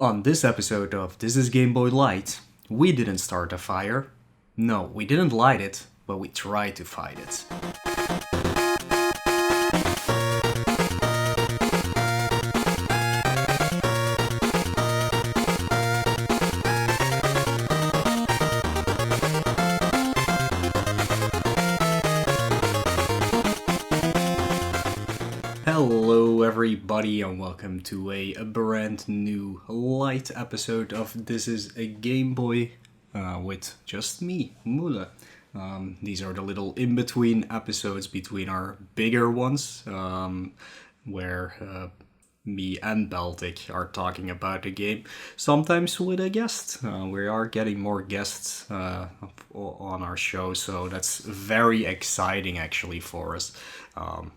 On this episode of This is Game Boy Lite, we didn't start a fire. No, we didn't light it, but we tried to fight it. Hello, everybody, and welcome to a brand new light episode of This is a Game Boy with just me, Moelle. These are the little in between episodes between our bigger ones, where me and Baltic are talking about the game, sometimes with a guest. We are getting more guests on our show, so that's very exciting actually for us.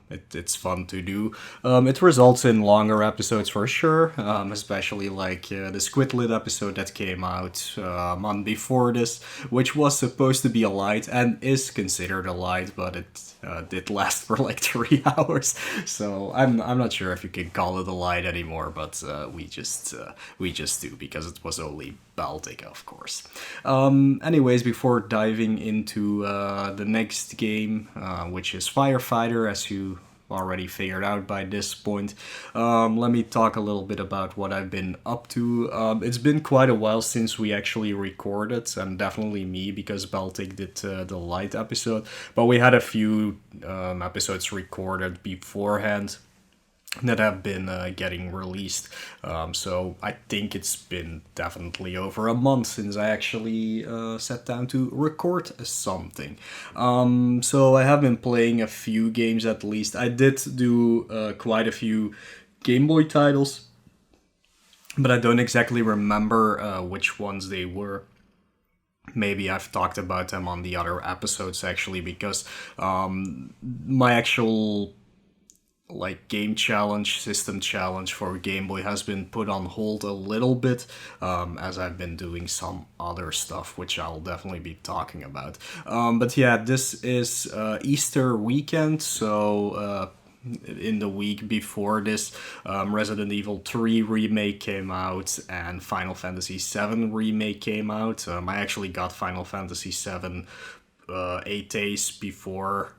It's fun to do. It results in longer episodes for sure, especially like the Squidlid episode that came out a month before this, which was supposed to be a light and is considered a light, but it did last for like 3 hours. So I'm not sure if you can call it a light anymore, but we just do because it was only Baltic, of course. Anyways, before diving into the next game, which is Firefighter, as you already figured out by this point, let me talk a little bit about what I've been up to. It's been quite a while since we actually recorded, and definitely me, because Baltic did the light episode, but we had a few episodes recorded beforehand that have been getting released. So I think it's been definitely over a month since I actually sat down to record something. So I have been playing a few games at least. I did do quite a few Game Boy titles, but I don't exactly remember which ones they were. Maybe I've talked about them on the other episodes actually, because my actual like game challenge, system challenge for Game Boy has been put on hold a little bit, as I've been doing some other stuff, which I'll definitely be talking about. But yeah, this is Easter weekend, so in the week before this, Resident Evil 3 remake came out and Final Fantasy 7 remake came out. I actually got Final Fantasy 7 8 days before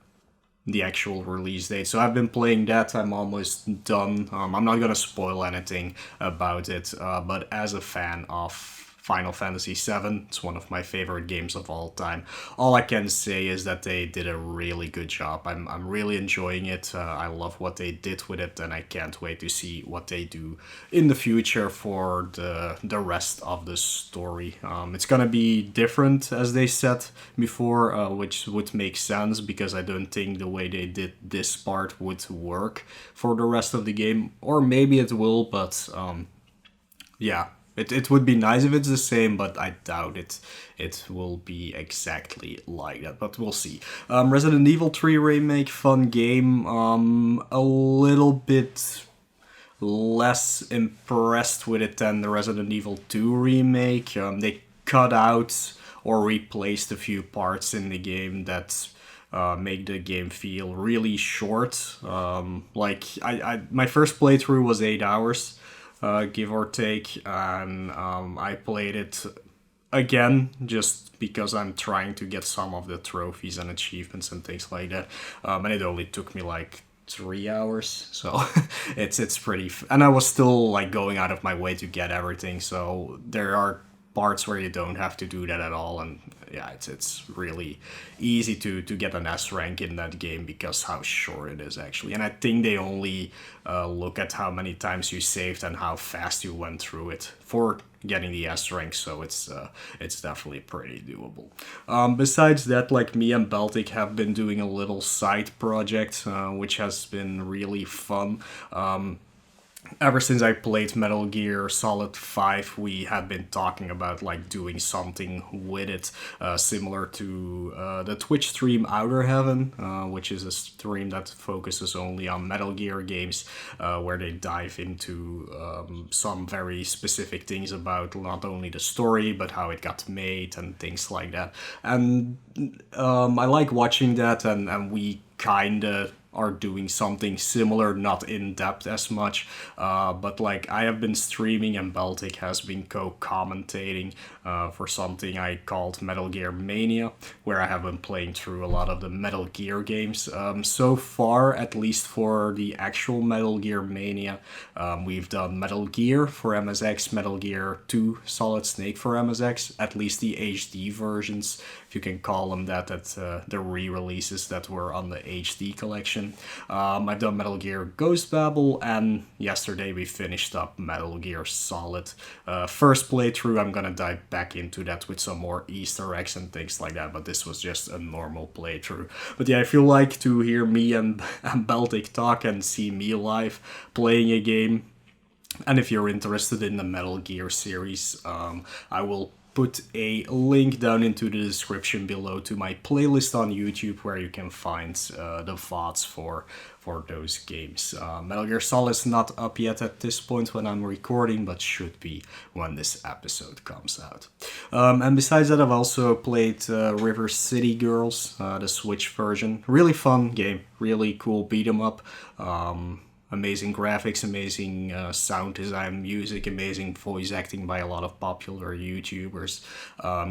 the actual release date. So I've been playing that. I'm almost done. I'm not gonna spoil anything about it, but as a fan of Final Fantasy VII, it's one of my favorite games of all time. All I can say is that they did a really good job. I'm really enjoying it. I love what they did with it, and I can't wait to see what they do in the future for the rest of the story. It's gonna be different, as they said before, which would make sense because I don't think the way they did this part would work for the rest of the game. Or maybe it will, but yeah. It would be nice if it's the same, but I doubt it will be exactly like that. But we'll see. Resident Evil 3 Remake, fun game. A little bit less impressed with it than the Resident Evil 2 remake. They cut out or replaced a few parts in the game that make the game feel really short. My first playthrough was 8 hours, give or take, and I played it again just because I'm trying to get some of the trophies and achievements and things like that. And it only took me like 3 hours, so it's pretty. And I was still like going out of my way to get everything. So there are parts where you don't have to do that at all, and yeah, it's really easy to get an S rank in that game because how short it is actually. And I think they only look at how many times you saved and how fast you went through it for getting the S rank, so it's definitely pretty doable. Besides that, like, me and Baltic have been doing a little side project, which has been really fun. Ever since I played Metal Gear Solid 5, we have been talking about like doing something with it, similar to the Twitch stream Outer Heaven, which is a stream that focuses only on Metal Gear games, where they dive into some very specific things about not only the story but how it got made and things like that. And I like watching that, and we kinda are doing something similar, not in depth as much. But like I have been streaming and Baltic has been co-commentating for something I called Metal Gear Mania, where I have been playing through a lot of the Metal Gear games. So far, at least for the actual Metal Gear Mania, we've done Metal Gear for MSX, Metal Gear 2 Solid Snake for MSX, at least the HD versions, if you can call them that, the re-releases that were on the HD collection. I've done Metal Gear Ghost Babel, and yesterday we finished up Metal Gear Solid. First playthrough, I'm gonna dive back into that with some more Easter eggs and things like that, but this was just a normal playthrough. But yeah, if you like to hear me and Baltic talk and see me live playing a game, and if you're interested in the Metal Gear series, I will put a link down into the description below to my playlist on YouTube where you can find the VODs for those games. Metal Gear Solid is not up yet at this point when I'm recording, but should be when this episode comes out. And besides that, I've also played River City Girls, the Switch version. Really fun game, really cool beat 'em up. Amazing graphics, amazing sound design, music, amazing voice acting by a lot of popular YouTubers.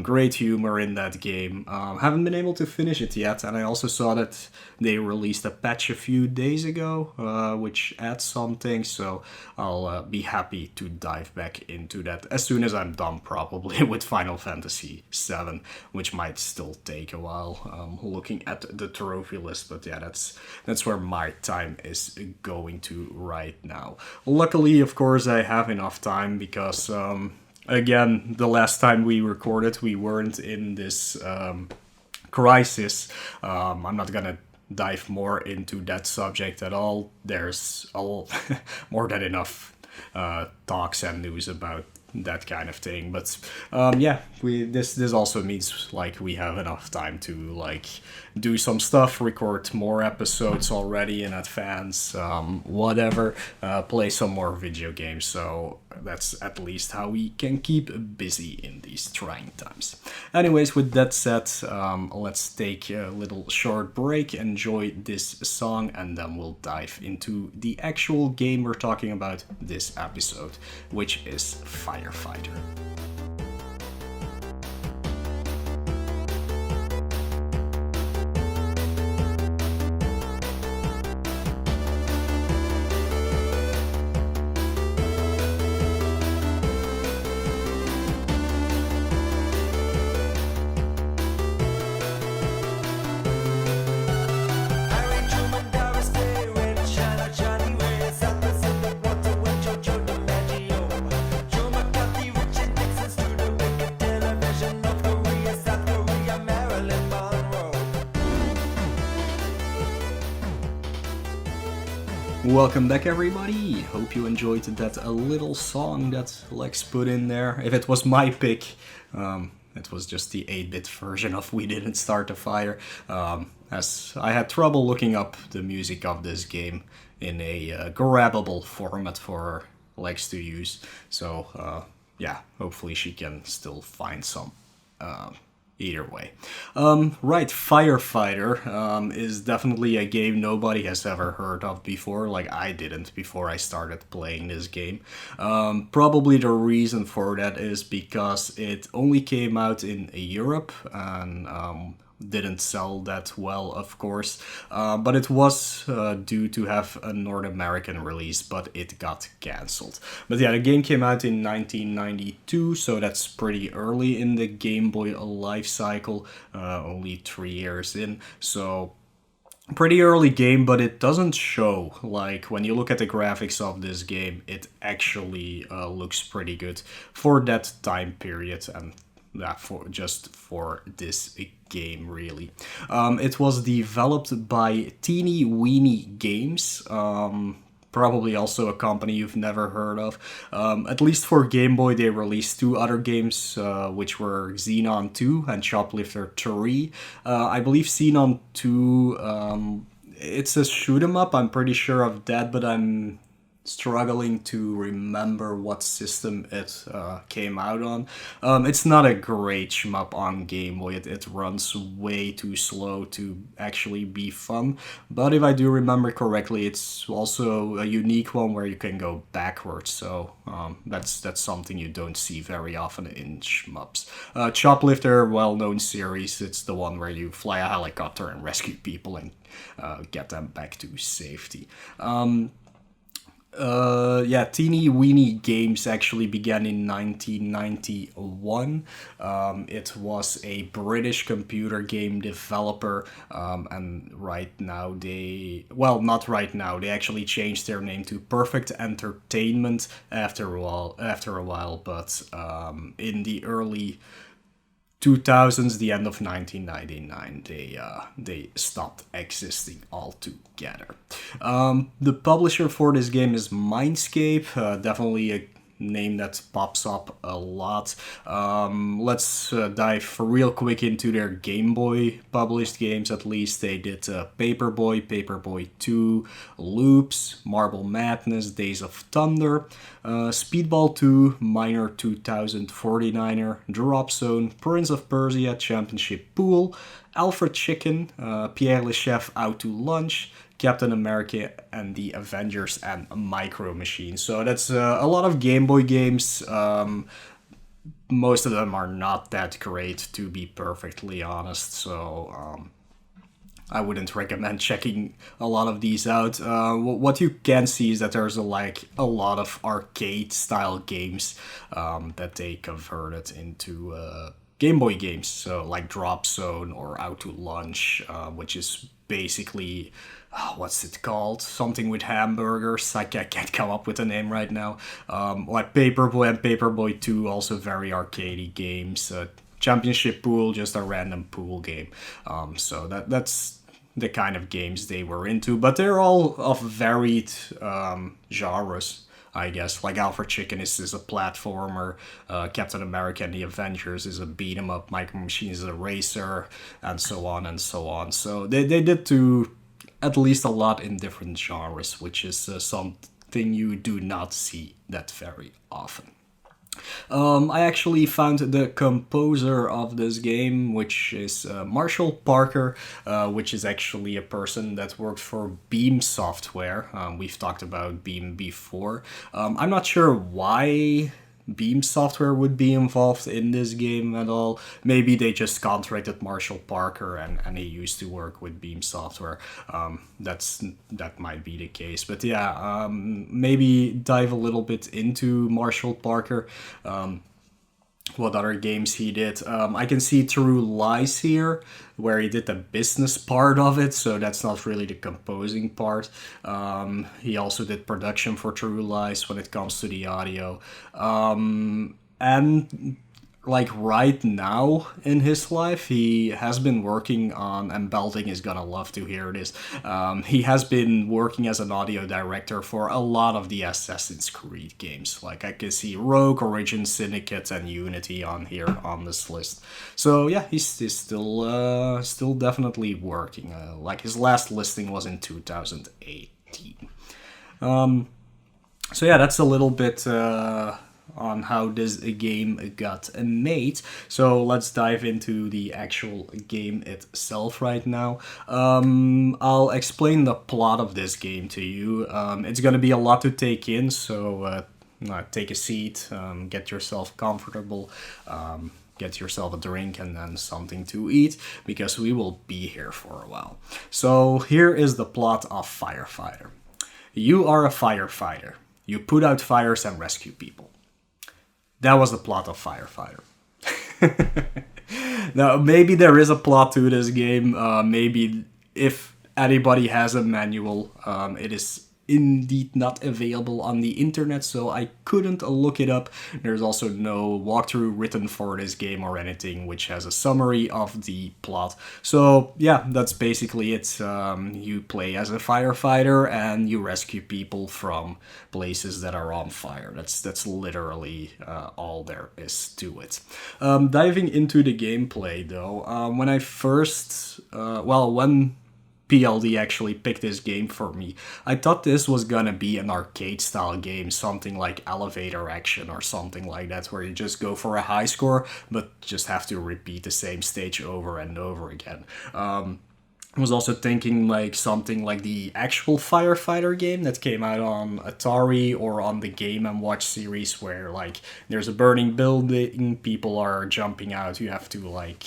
Great humor in that game. Haven't been able to finish it yet, and I also saw that they released a patch a few days ago, which adds something, so I'll be happy to dive back into that as soon as I'm done, probably, with Final Fantasy VII, which might still take a while, looking at the trophy list, but yeah, that's where my time is going to right now. Luckily, of course, I have enough time because, again, the last time we recorded, we weren't in this crisis. I'm not gonna dive more into that subject at all. There's more than enough talks and news about that kind of thing, but yeah, this also means like we have enough time to like do some stuff, record more episodes already in advance, whatever, play some more video games, so that's at least how we can keep busy in these trying times. Anyways, with that said, let's take a little short break, enjoy this song, and then we'll dive into the actual game we're talking about this episode, which is Firefighter. Welcome back, everybody. Hope you enjoyed that little song that Lex put in there. If it was my pick, it was just the 8-bit version of We Didn't Start a Fire, as I had trouble looking up the music of this game in a grabbable format for Lex to use. So yeah, hopefully she can still find some. Either way. Right, Firefighter is definitely a game nobody has ever heard of before, like I didn't before I started playing this game. Probably the reason for that is because it only came out in Europe and didn't sell that well, of course, but it was due to have a North American release, but it got cancelled. But yeah, the game came out in 1992, so that's pretty early in the Game Boy life cycle, only 3 years in, so pretty early game, but it doesn't show. Like, when you look at the graphics of this game, it actually looks pretty good for that time period, and for this game, really. It was developed by Teeny Weeny Games, probably also a company you've never heard of. At least for Game Boy, they released 2 other games, which were Xenon 2 and Shoplifter 3. I believe Xenon 2, it's a shoot 'em up, I'm pretty sure of that, but I'm struggling to remember what system it came out on. It's not a great shmup on Game Boy. It runs way too slow to actually be fun. But if I do remember correctly, it's also a unique one where you can go backwards. So that's something you don't see very often in shmups. Choplifter, well-known series. It's the one where you fly a helicopter and rescue people and get them back to safety. Teeny Weeny Games actually began in 1991. It was a British computer game developer, and right now not right now, they actually changed their name to Perfect Entertainment after a while, but in the early 2000s, the end of 1999, they stopped existing altogether. The publisher for this game is Mindscape, definitely a name that pops up a lot. Let's dive real quick into their Game Boy published games. At least they did Paperboy, Paperboy 2, Loops, Marble Madness, Days of Thunder, Speedball 2, Miner 2000 49er, Drop Zone, Prince of Persia Championship Pool, Alfred Chicken, Pierre Le Chef Out to Lunch, Captain America and the Avengers, and Micro Machines. So that's a lot of Game Boy games. Most of them are not that great, to be perfectly honest. So I wouldn't recommend checking a lot of these out. What you can see is that there's a lot of arcade style games that they converted into Game Boy games. So like Drop Zone or Out to Lunch, which is basically what's it called? Something with hamburgers. I can't come up with a name right now. Like Paperboy and Paperboy 2, also very arcadey games. Championship Pool, just a random pool game. So that's the kind of games they were into, but they're all of varied genres, I guess. Like Alfred Chicken is a platformer, Captain America and the Avengers is a beat 'em up, Micro Machines is a racer, and so on and so on. So they did do at least a lot in different genres, which is something you do not see that very often. I actually found the composer of this game, which is Marshall Parker, which is actually a person that worked for Beam Software. We've talked about Beam before. I'm not sure why Beam Software would be involved in this game at all. Maybe they just contracted Marshall Parker and he used to work with Beam Software. That might be the case. But yeah, maybe dive a little bit into Marshall Parker. What other games he did. I can see True Lies here, where he did the business part of it, so that's not really the composing part. He also did production for True Lies when it comes to the audio. And like right now in his life, he has been working on, and Belting is gonna love to hear this, he has been working as an audio director for a lot of the Assassin's Creed games. Like I can see Rogue, Origin, Syndicate, and Unity on here on this list. So yeah, he's still definitely working. Like his last listing was in 2018. So yeah, that's a little bit on how this game got made. So let's dive into the actual game itself right now. I'll explain the plot of this game to you. It's gonna be a lot to take in, so take a seat, get yourself comfortable, get yourself a drink and then something to eat, because we will be here for a while. So here is the plot of Firefighter. You are a firefighter. You put out fires and rescue people. That was the plot of Firefighter. Now, maybe there is a plot to this game. Maybe if anybody has a manual, it is indeed not available on the internet, so I couldn't look it up. There's also no walkthrough written for this game or anything which has a summary of the plot. So yeah, that's basically it. You play as a firefighter and you rescue people from places that are on fire. That's literally all there is to it. Diving into the gameplay though, when PLD actually picked this game for me. I thought this was gonna be an arcade style game, something like Elevator Action or something like that, where you just go for a high score, but just have to repeat the same stage over and over again. I was also thinking like something like the actual firefighter game that came out on Atari or on the Game and Watch series, where like there's a burning building, people are jumping out, you have to like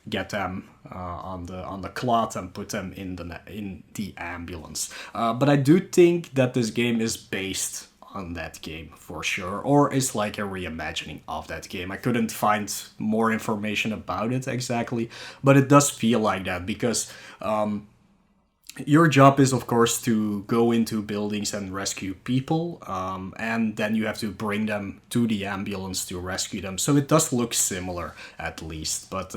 get them on the cloth and put them in the ambulance. But I do think that this game is based on that game for sure, or is like a reimagining of that game. I couldn't find more information about it exactly, but it does feel like that because your job is, of course, to go into buildings and rescue people, and then you have to bring them to the ambulance to rescue them. So it does look similar, at least. But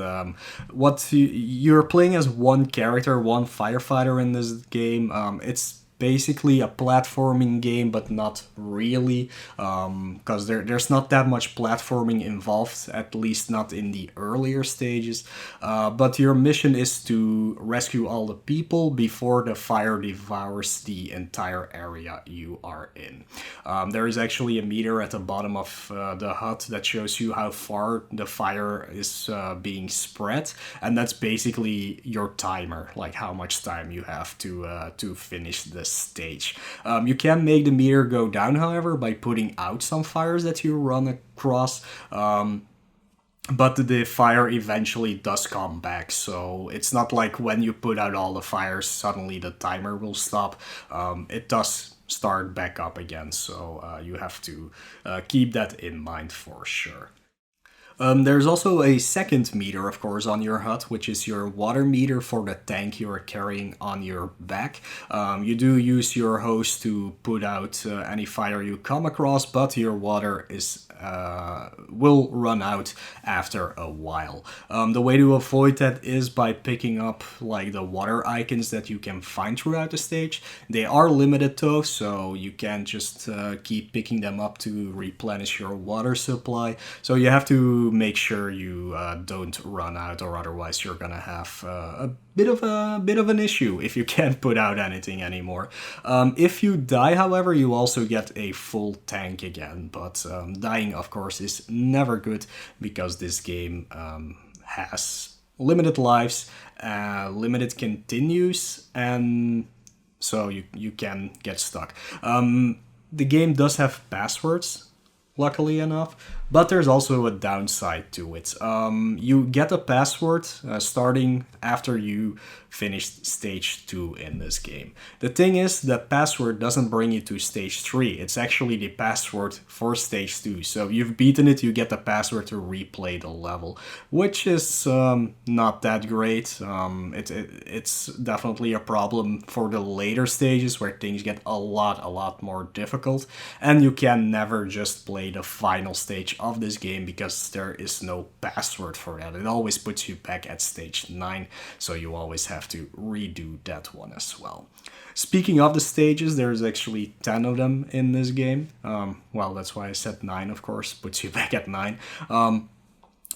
you're playing as one character, one firefighter in this game. It's basically a platforming game, but not really, because there's not that much platforming involved, at least not in the earlier stages. But your mission is to rescue all the people before the fire devours the entire area you are in. There is actually a meter at the bottom of the hut that shows you how far the fire is being spread, and that's basically your timer, like how much time you have to finish the stage. You can make the meter go down, however, by putting out some fires that you run across. But the fire eventually does come back, so it's not like when you put out all the fires, suddenly the timer will stop. It does start back up again, so you have to keep that in mind for sure. There's also a second meter, of course, on your hut, which is your water meter for the tank you're carrying on your back. You do use your hose to put out any fire you come across, but your water will run out after a while. The way to avoid that is by picking up like the water icons that you can find throughout the stage. They are limited though, so you can't just keep picking them up to replenish your water supply. So you have to make sure you don't run out, or otherwise you're gonna have a bit of an issue if you can't put out anything anymore. If you die, however, you also get a full tank again, but dying, of course, is never good because this game has limited lives, limited continues, and so you can get stuck. The game does have passwords, luckily enough, but there's also a downside to it. You get a password starting after you finished stage 2 in this game. The thing is, that password doesn't bring you to stage 3. It's actually the password for stage 2. So you've beaten it, you get the password to replay the level, which is not that great. It's definitely a problem for the later stages where things get a lot more difficult, and you can never just play the final stage of this game because there is no password for that. It always puts you back at stage 9, so you always have to redo that one as well. Speaking of the stages, there's actually 10 of them in this game. Well, that's why I said 9, of course, puts you back at 9.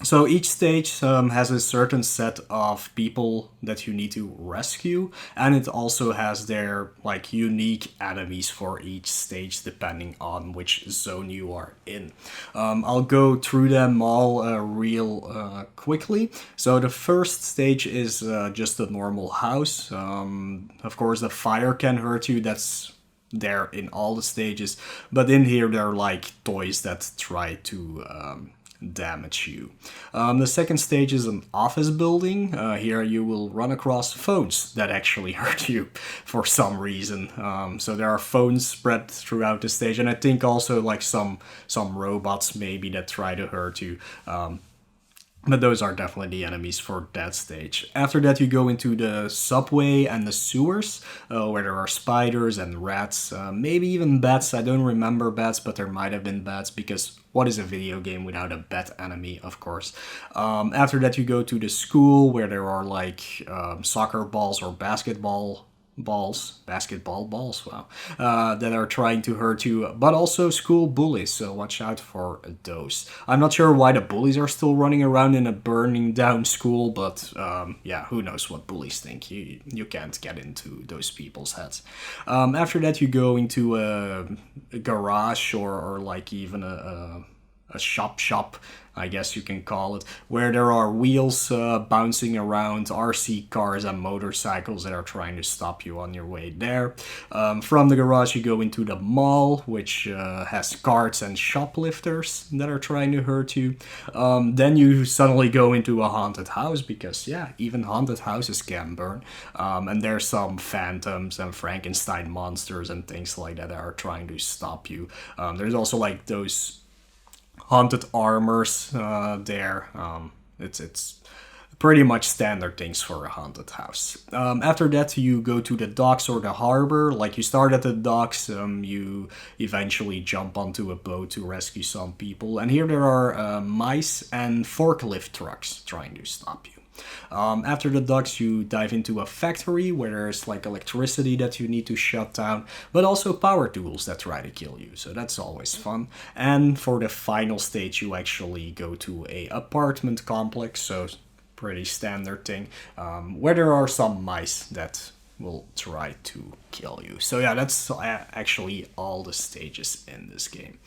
So each stage has a certain set of people that you need to rescue, and it also has their like unique enemies for each stage depending on which zone you are in. I'll go through them all real quickly. So the first stage is just a normal house. Of course, the fire can hurt you. That's there in all the stages, but in here they're like toys that try to damage you. The second stage is an office building. Here you will run across phones that actually hurt you for some reason. So there are phones spread throughout the stage, and I think also like some robots maybe that try to hurt you. But those are definitely the enemies for that stage. After that, you go into the subway and the sewers, where there are spiders and rats, maybe even bats. I don't remember bats, but there might have been bats, because what is a video game without a bat enemy, of course. After that, you go to the school, where there are like soccer balls or basketball basketball balls, wow, that are trying to hurt you, but also school bullies, so watch out for those. I'm not sure why the bullies are still running around in a burning down school, but yeah, who knows what bullies think. You can't get into those people's heads. After that, you go into a garage or like even a shop, I guess you can call it, where there are wheels bouncing around, RC cars and motorcycles that are trying to stop you on your way there. From the garage, you go into the mall, which has carts and shoplifters that are trying to hurt you. Then you suddenly go into a haunted house, because yeah, even haunted houses can burn. And there's some phantoms and Frankenstein monsters and things like that are trying to stop you. There's also like those haunted armors there. It's pretty much standard things for a haunted house. After that, you go to the docks or the harbor. Like, you start at the docks, you eventually jump onto a boat to rescue some people. And here there are mice and forklift trucks trying to stop you. After the docks, you dive into a factory where there's like electricity that you need to shut down, but also power tools that try to kill you, so that's always fun. And for the final stage, you actually go to a apartment complex, so pretty standard thing, where there are some mice that will try to kill you. So yeah, that's actually all the stages in this game.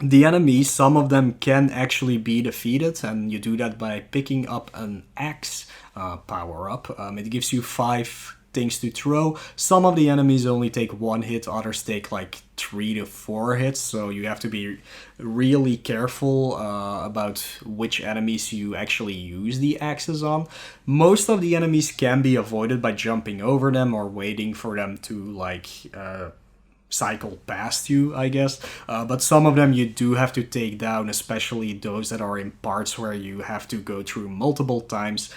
The enemies, some of them can actually be defeated, and you do that by picking up an axe power-up. It gives you 5 things to throw. Some of the enemies only take 1 hit, others take like 3 to 4 hits, so you have to be really careful about which enemies you actually use the axes on. Most of the enemies can be avoided by jumping over them or waiting for them to like cycle past you, I guess. But some of them you do have to take down, especially those that are in parts where you have to go through multiple times,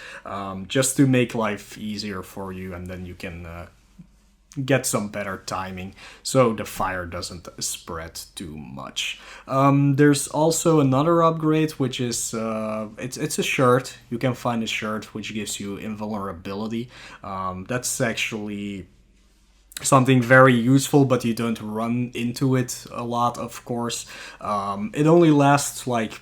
just to make life easier for you, and then you can get some better timing so the fire doesn't spread too much. There's also another upgrade, which is it's a shirt. You can find a shirt which gives you invulnerability. That's actually something very useful, but you don't run into it a lot, of course. It only lasts like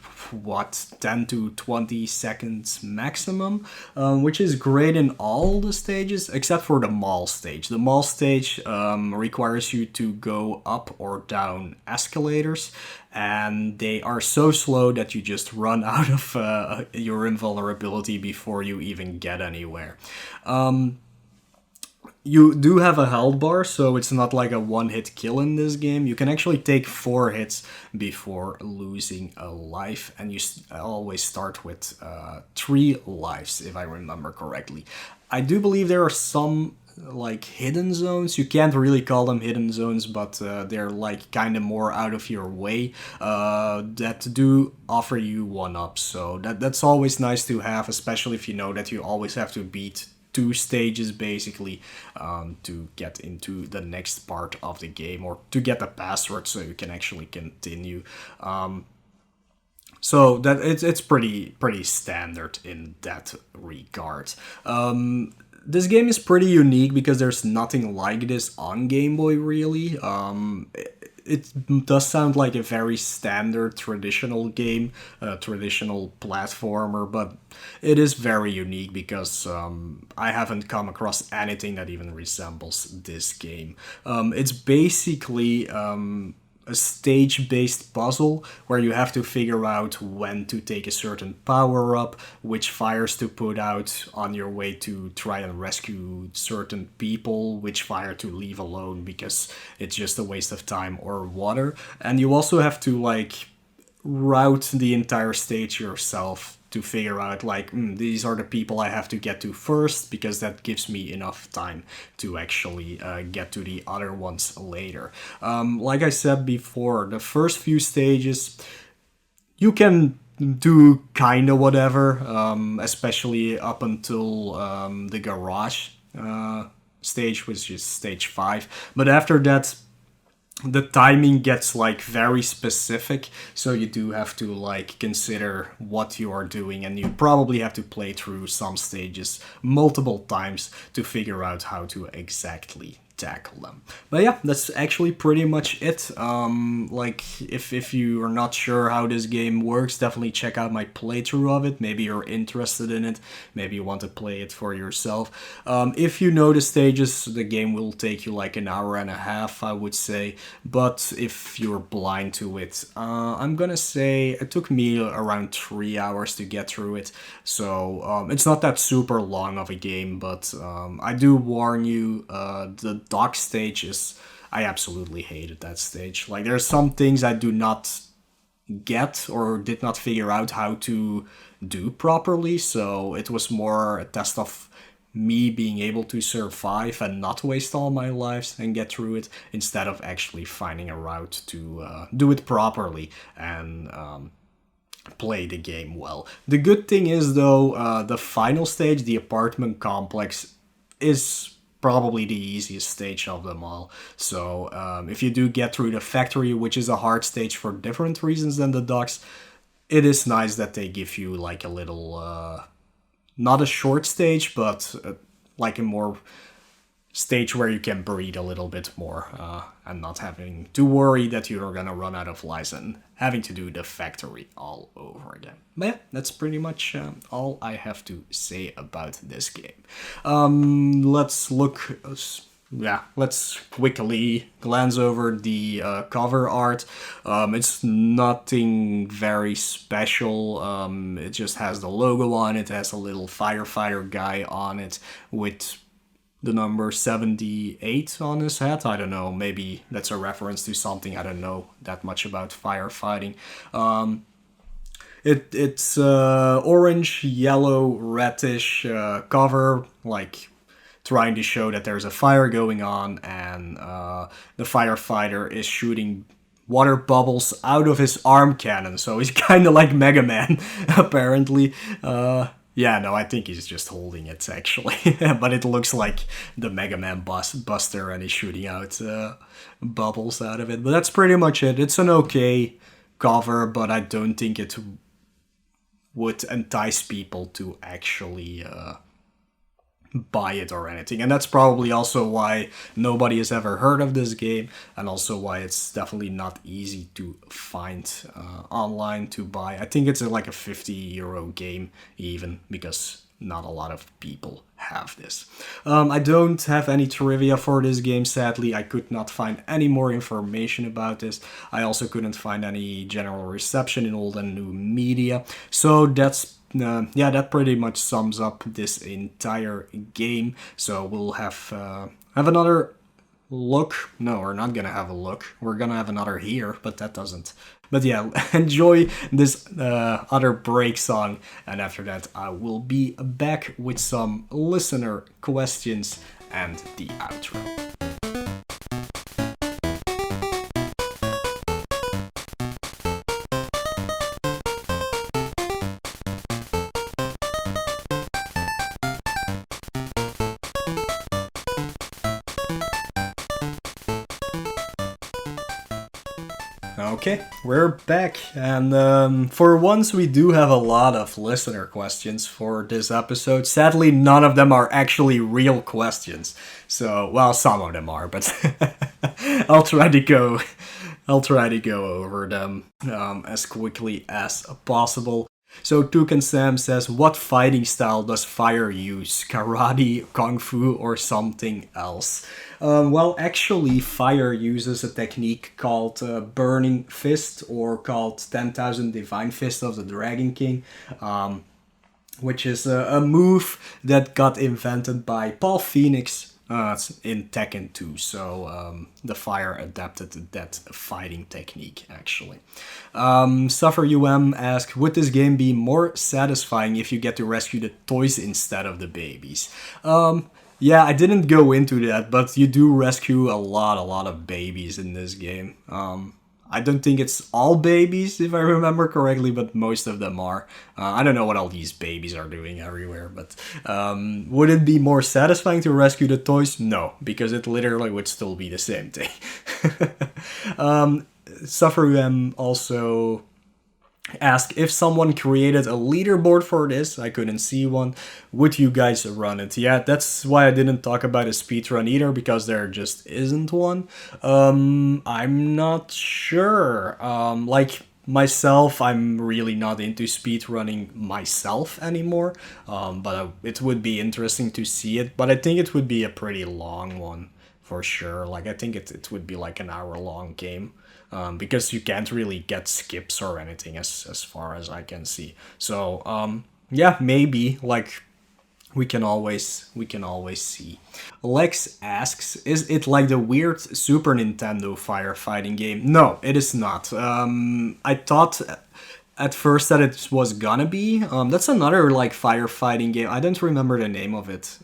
10 to 20 seconds maximum, which is great in all the stages except for the mall stage. The mall stage requires you to go up or down escalators, and they are so slow that you just run out of your invulnerability before you even get anywhere. You do have a health bar, so it's not like a one-hit kill in this game. You can actually take 4 hits before losing a life, and you always start with 3 lives, if I remember correctly. I do believe there are some like hidden zones. You can't really call them hidden zones, but they're like kind of more out of your way, that do offer you 1-ups. So that's always nice to have, especially if you know that you always have to beat 2 stages basically to get into the next part of the game, or to get the password so you can actually continue. So that it's pretty standard in that regard. This game is pretty unique because there's nothing like this on Game Boy, really. It does sound like a very standard traditional game, traditional platformer, but it is very unique because I haven't come across anything that even resembles this game. It's basically a stage-based puzzle where you have to figure out when to take a certain power-up, which fires to put out on your way to try and rescue certain people, which fire to leave alone because it's just a waste of time or water. And you also have to like route the entire stage yourself to figure out like, these are the people I have to get to first, because that gives me enough time to actually get to the other ones later. Like I said before, the first few stages, you can do kind of whatever, especially up until the garage stage, which is stage 5. But after that, the timing gets like very specific, so you do have to like consider what you are doing, and you probably have to play through some stages multiple times to figure out how to exactly tackle them. But yeah, that's actually pretty much it. Like if you are not sure how this game works, definitely check out my playthrough of it. Maybe you're interested in it. Maybe you want to play it for yourself. If you know the stages, the game will take you like an hour and a half, I would say. But if you're blind to it, I'm gonna say it took me around 3 hours to get through it. So it's not that super long of a game, but I do warn you, the dock stage is, I absolutely hated that stage. Like, there's some things I do not get or did not figure out how to do properly, so it was more a test of me being able to survive and not waste all my lives and get through it, instead of actually finding a route to do it properly and play the game well. The good thing is, though, the final stage, the apartment complex, is probably the easiest stage of them all. So if you do get through the factory, which is a hard stage for different reasons than the docks, it is nice that they give you like a little, not a short stage, but like a more stage where you can breathe a little bit more and not having to worry that you're gonna run out of lives and having to do the factory all over again. But yeah, that's pretty much all I have to say about this game. Let's look. Let's quickly glance over the cover art. It's nothing very special. It just has the logo on it. It has a little firefighter guy on it with the number 78 on his hat. I don't know, maybe that's a reference to something. I don't know that much about firefighting. It's orange, yellow, reddish cover, like trying to show that there's a fire going on, and the firefighter is shooting water bubbles out of his arm cannon, so he's kind of like Mega Man, apparently. Yeah, no, I think he's just holding it, actually. But it looks like the Mega Man Buster, and he's shooting out bubbles out of it. But that's pretty much it. It's an okay cover, but I don't think it would entice people to actually buy it or anything. And that's probably also why nobody has ever heard of this game, and also why it's definitely not easy to find online to buy. I think it's like a €50 game even, because not a lot of people have this. I don't have any trivia for this game, sadly. I could not find any more information about this. I also couldn't find any general reception in old and new media. So that's that pretty much sums up this entire game. So we'll have another look. No, we're not gonna have a look. We're gonna have another here, but that doesn't. But yeah, enjoy this other break song, and after that I will be back with some listener questions and the outro. Okay, we're back, and for once we do have a lot of listener questions for this episode. Sadly, none of them are actually real questions. So, well, some of them are, but I'll try to go over them as quickly as possible. So Toucan Sam says, what fighting style does Fire use? Karate, Kung Fu, or something else? Well, actually, Fire uses a technique called Burning Fist, or called 10,000 Divine Fist of the Dragon King, which is a move that got invented by Paul Phoenix in Tekken 2, so the Fire adapted that fighting technique, actually. Suffer UM asked, would this game be more satisfying if you get to rescue the toys instead of the babies? Yeah, I didn't go into that, but you do rescue a lot of babies in this game. I don't think it's all babies, if I remember correctly, but most of them are. I don't know what all these babies are doing everywhere, but would it be more satisfying to rescue the toys? No, because it literally would still be the same thing. Sufferum also asked if someone created a leaderboard for this. I couldn't see one. Would you guys run it? Yeah, that's why I didn't talk about a speedrun either, because there just isn't one. I'm not sure. Like myself, I'm really not into speedrunning myself anymore. But it would be interesting to see it. But I think it would be a pretty long one for sure. Like I think it would be like an hour-long game. Because you can't really get skips or anything as far as I can see. So yeah, maybe like we can always see. Lex asks, is it like the weird Super Nintendo firefighting game? No, it is not. I thought at first that it was gonna be. That's another like firefighting game. I don't remember the name of it.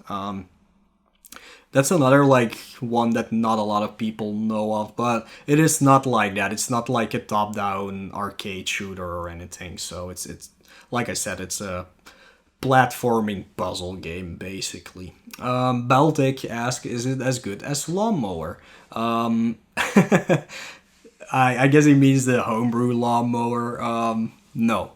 That's another like one that not a lot of people know of, but it is not like that. It's not like a top-down arcade shooter or anything. So it's like I said, it's a platforming puzzle game basically. Baltic asks, is it as good as Lawnmower? I guess he means the homebrew Lawnmower. No.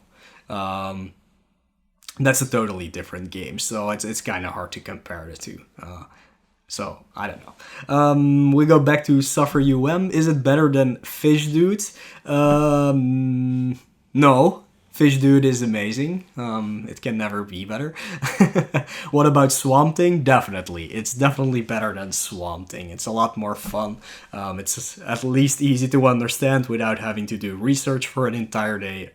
That's a totally different game, so it's kind of hard to compare the two. So, I don't know. We go back to Suffer Is it better than Fish Dude? No. Fish Dude is amazing. It can never be better. What about Swamp Thing? Definitely. It's definitely better than Swamp Thing. It's a lot more fun. It's at least easy to understand without having to do research for an entire day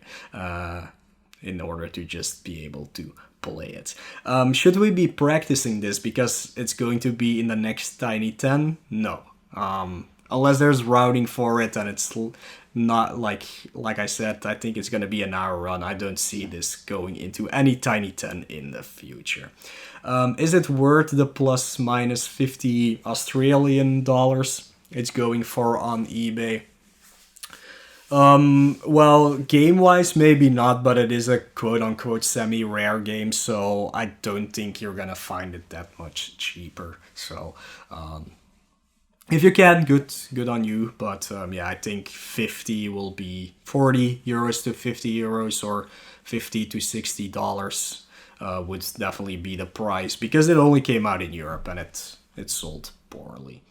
in order to just be able to play it. Should we be practicing this because it's going to be in the next Tiny 10? No. Unless there's routing for it and it's not like I said, I think it's going to be an hour run. I don't see this going into any Tiny 10 in the future. Is it worth the plus minus 50 Australian dollars it's going for on eBay? Well, game-wise, maybe not, but it is a quote-unquote semi-rare game, so I don't think you're gonna find it that much cheaper. So, if you can, good on you, but yeah, I think 50 will be 40 euros to 50 euros or 50 to $60 would definitely be the price, because it only came out in Europe and it sold poorly.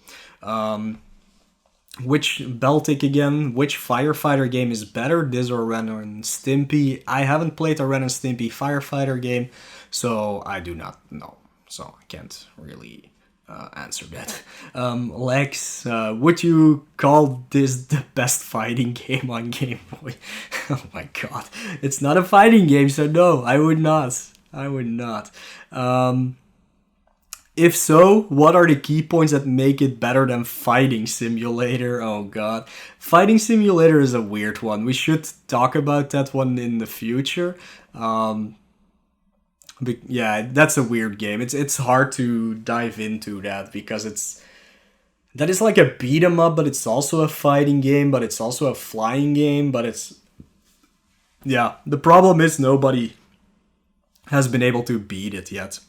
Which Baltic again? Which firefighter game is better, this or Ren and Stimpy? I haven't played a Ren and Stimpy firefighter game, so I do not know. So I can't really answer that. Lex, would you call this the best fighting game on Game Boy? Oh my god. It's not a fighting game, so no, I would not. I would not. If so, what are the key points that make it better than Fighting Simulator? Oh god. Fighting Simulator is a weird one. We should talk about that one in the future. But yeah, that's a weird game. It's hard to dive into that because that is like a beat 'em up, but it's also a fighting game, but it's also a flying game, but yeah, the problem is nobody has been able to beat it yet.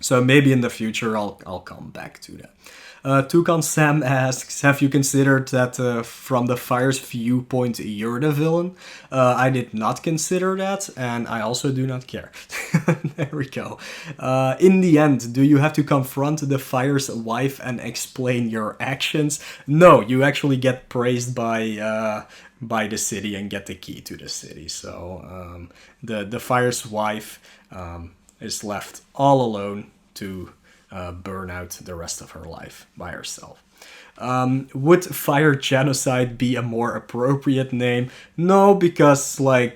So maybe in the future I'll come back to that. Toucan Sam asks, have you considered that from the fire's viewpoint you're the villain? I did not consider that, and I also do not care. There we go. In the end, do you have to confront the fire's wife and explain your actions? No, you actually get praised by the city and get the key to the city. So the fire's wife is left all alone to burn out the rest of her life by herself. Would fire genocide be a more appropriate name? No, because the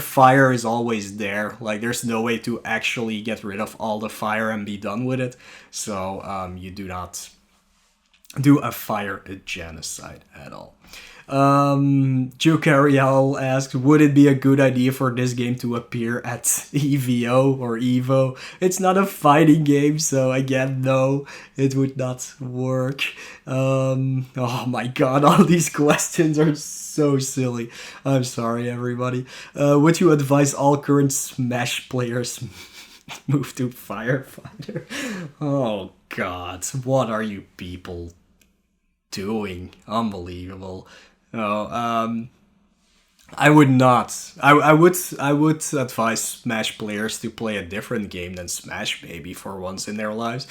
fire is always there. Like, there's no way to actually get rid of all the fire and be done with it. So you do not do a fire genocide at all. Joe Carriel asked, would it be a good idea for this game to appear at EVO or EVO? It's not a fighting game, so again, no, it would not work. Oh my god, all these questions are so silly. I'm sorry, everybody. Would you advise all current Smash players move to Firefighter? Oh god, what are you people doing? Unbelievable. Oh, I would not. I would advise Smash players to play a different game than Smash, maybe for once in their lives,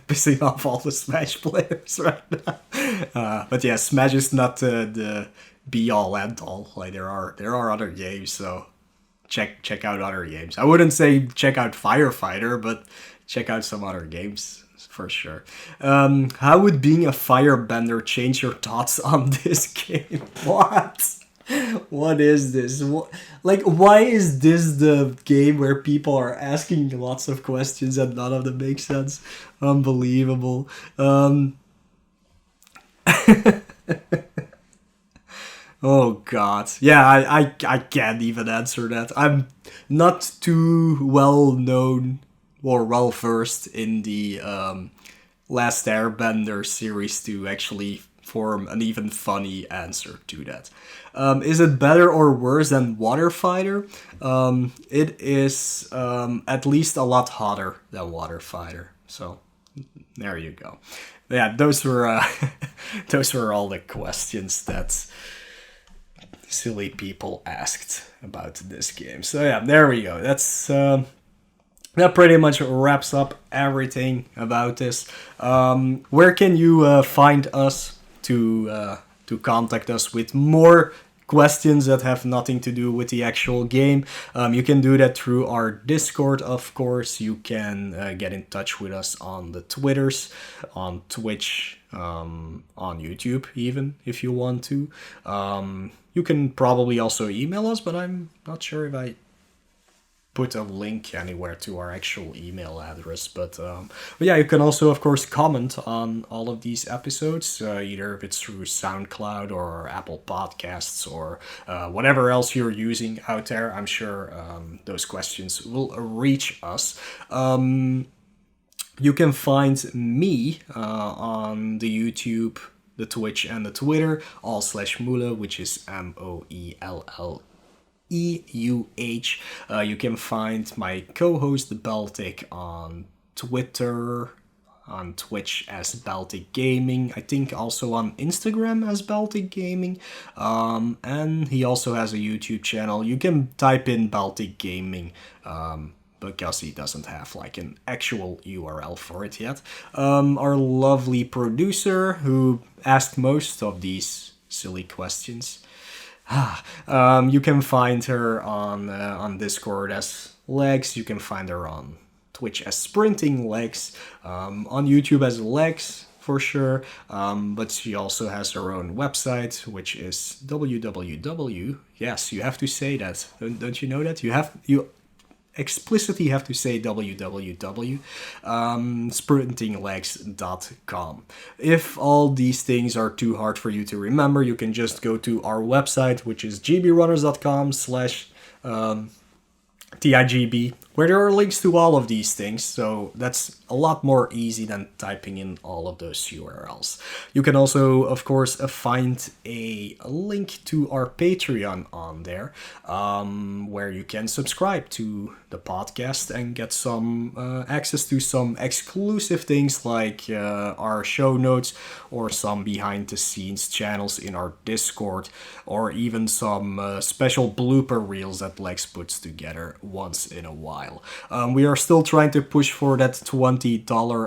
pissing off all the Smash players right now. But yeah, Smash is not the be all end all. Like there are other games, so check out other games. I wouldn't say check out Firefighter, but check out some other games for sure. How would being a firebender change your thoughts on this game? What? What is this? Why is this the game where people are asking lots of questions and none of them make sense? Unbelievable. Oh god. Yeah, I can't even answer that. I'm not too well known or well versed in the Last Airbender series to actually form an even funny answer to that. Is it better or worse than Water Fighter? It is at least a lot hotter than Water Fighter. So there you go. Yeah, those were those were all the questions that silly people asked about this game. So yeah, there we go. That pretty much wraps up everything about this. Where can you find us to contact us with more questions that have nothing to do with the actual game? You can do that through our Discord, of course. You can get in touch with us on the Twitters, on Twitch, on YouTube, even if you want to. You can probably also email us, but I'm not sure if I put a link anywhere to our actual email address. But yeah, you can also, of course, comment on all of these episodes, either if it's through SoundCloud or Apple Podcasts or whatever else you're using out there. I'm sure those questions will reach us. You can find me on the YouTube, the Twitch, and the Twitter, all/Moelle, which is MOELLEUH. You can find my co-host, the Baltic, on Twitter, on Twitch as Baltic Gaming. I think also on Instagram as Baltic Gaming. And he also has a YouTube channel. You can type in Baltic Gaming, because he doesn't have like an actual URL for it yet. Our lovely producer who asked most of these silly questions. You can find her on Discord as Legs. You can find her on Twitch as SprintingLegs. On YouTube as Legs for sure. But she also has her own website, which is www. Yes, you have to say that. Don't you know that? You explicitly have to say www, sprintinglegs.com. If all these things are too hard for you to remember, you can just go to our website, which is gbrunners.com/TIGB, where there are links to all of these things, so that's a lot more easy than typing in all of those URLs. You can also, of course, find a link to our Patreon on there, where you can subscribe to the podcast and get some access to some exclusive things like our show notes or some behind-the-scenes channels in our Discord, or even some special blooper reels that Lex puts together once in a while. We are still trying to push for that $20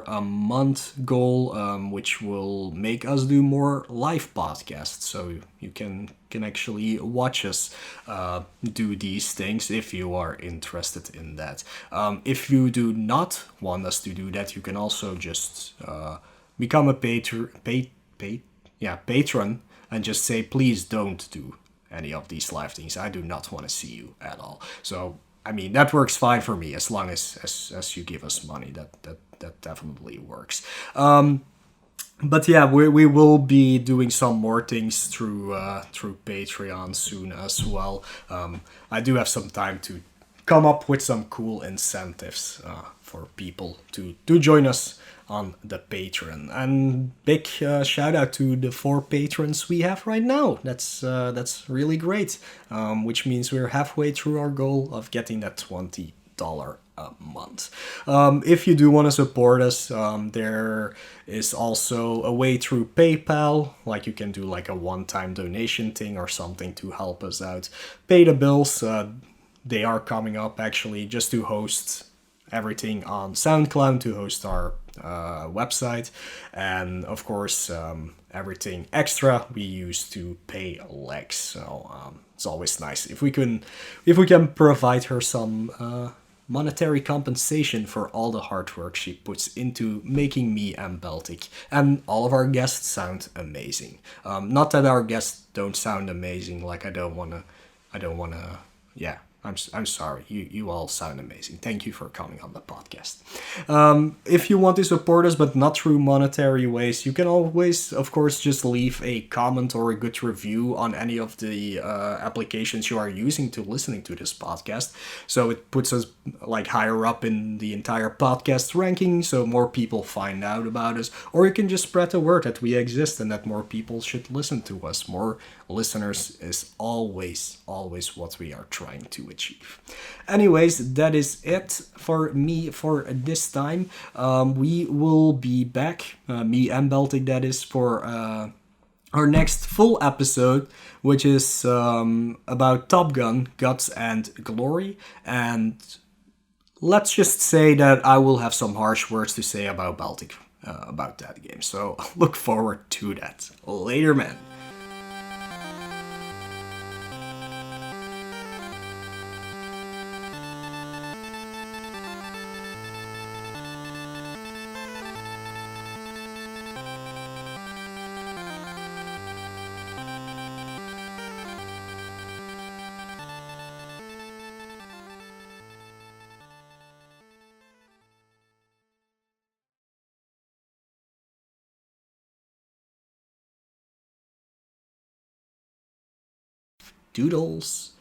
a month goal, which will make us do more live podcasts, so you can actually watch us do these things if you are interested in that. If you do not want us to do that, you can also just become a patron and just say, please don't do any of these live things. I do not want to see you at all. So I mean, that works fine for me as long as you give us money. That definitely works. But yeah, we will be doing some more things through Patreon soon as well. I do have some time to come up with some cool incentives for people to join us on the Patreon. And big shout out to the 4 patrons we have right now. That's really great. Which means we're halfway through our goal of getting that $20 a month. If you do want to support us, there is also a way through PayPal, like you can do like a one-time donation thing or something to help us out. Pay the bills. They are coming up actually just to host everything on SoundCloud, to host our website, and of course everything extra we use to pay Lex. So it's always nice if we can provide her some monetary compensation for all the hard work she puts into making me and Baltic and all of our guests sound amazing. Not that our guests don't sound amazing. Like I don't wanna. Yeah, I'm sorry. You all sound amazing. Thank you for coming on the podcast. If you want to support us, but not through monetary ways, you can always, of course, just leave a comment or a good review on any of the applications you are using to listening to this podcast. So it puts us like higher up in the entire podcast ranking, so more people find out about us. Or you can just spread the word that we exist and that more people should listen to us. More listeners is always what we are trying to achieve. Anyways, that is it for me for this time. We will be back, me and Baltic, that is, for our next full episode, which is about Top Gun, Guts and Glory. And let's just say that I will have some harsh words to say about Baltic about that game. So look forward to that. Later, man. Doodles.